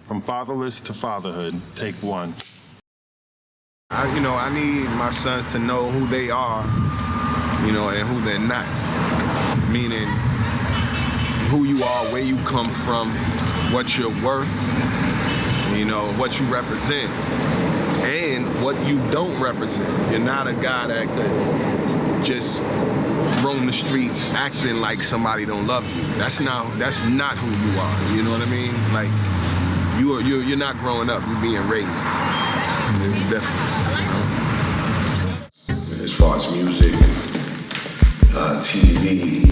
From Fatherless to Fatherhood, Take 1. I need my sons to know who they are, and who they're not. Meaning who you are, where you come from, what you're worth, what you represent, and what you don't represent. You're not a guy that could just roam the streets acting like somebody don't love you. That's not who you are. You know what I mean? Like you're not growing up. You're being raised. And there's a difference. As far as music, TV,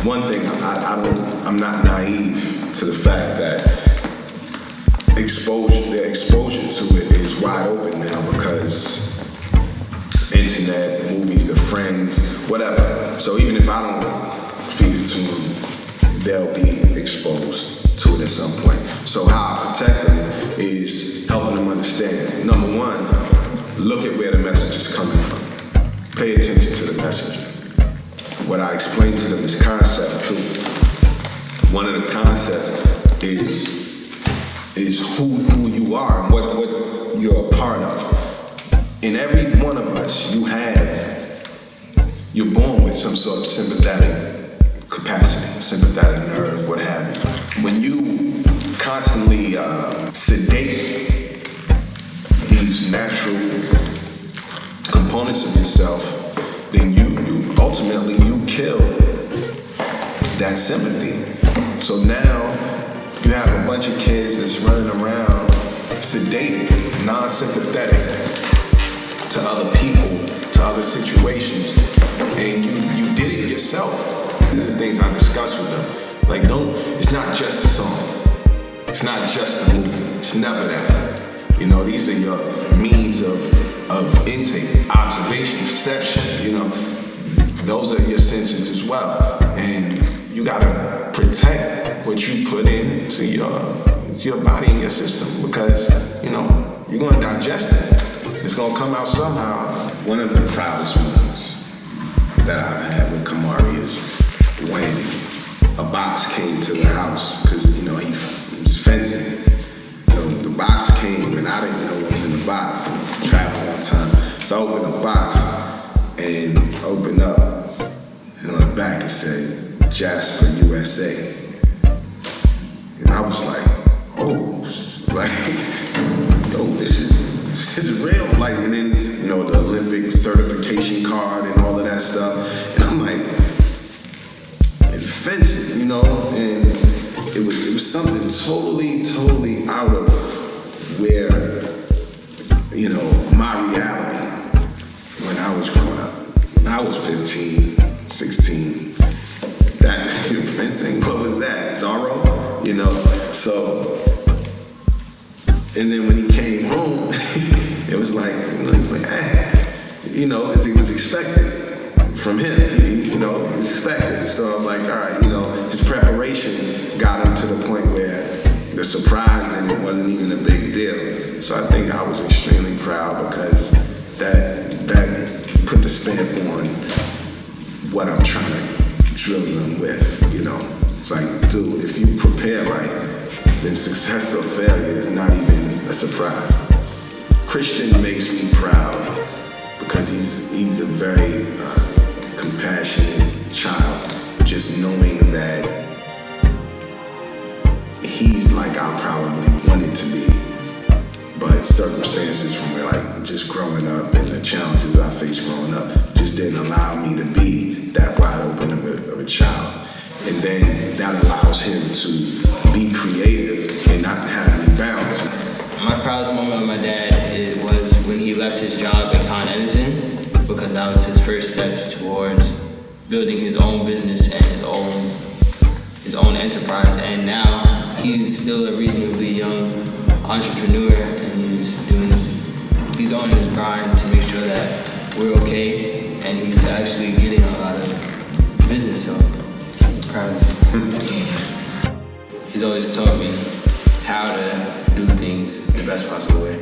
one thing I'm not naive to the fact that the exposure to it is wide open now because internet, movies, the friends, whatever. So even if I don't feed it to them, they'll be exposed to it at some point. So how I protect them is helping them understand. Number one, look at where the message is coming from. Pay attention to the message. What I explain to them is concept too. One of the concepts is who you are and what you're a part of. In every one of us, you're born with some sort of sympathetic capacity, sympathetic nerve, what have you. When you constantly sedate these natural components of yourself, then you ultimately kill that sympathy. So now you have a bunch of kids that's running around sedated, non-sympathetic to other people, to other situations, and you did it yourself. These are things I discuss with them. Like, it's not just a song. It's not just a movie. It's never that. These are your means of intake, observation, perception, Those are your senses as well. And you gotta protect what you put into your body and your system because, you're gonna digest it. It's gonna come out somehow. One of the proudest moments that I've had with Kamari is when a box came to the house because, he was fencing. So the box came and I didn't know what was in the box. And traveled all the time. So I opened the box and opened up. And on the back it said, Jasper, USA. And I was like, this is real. And then, the Olympic certification card and all of that stuff. And I'm like, fencing, and it was something totally out of where, my reality when I was growing up. When I was 15, 16, that fencing, what was that? Zorro? So, and then when he came home, it was like, as he was expected from him, he's expected. So I was like, all right, his preparation got him to the point where the surprise and it wasn't even a big deal. So I think I was extremely proud because that put the stamp on what I'm trying to drill them with, It's like, dude, if you prepare right, then success or failure is not even a surprise. Christian makes me proud because he's a very compassionate child, just knowing that he's like I probably wanted to be. But circumstances from just growing up and the challenges I faced growing up just didn't allow me to be that wide open of a child. And then that allows him to be creative and not have any bounds. My proudest moment with my dad was when he left his job at Con Edison because that was his first steps towards building his own business and his own enterprise. And now he's still a reasonably young entrepreneur and he's on his grind to make sure that we're okay and he's actually getting a lot of business. So I'm proud of him. He's always taught me how to do things the best possible way.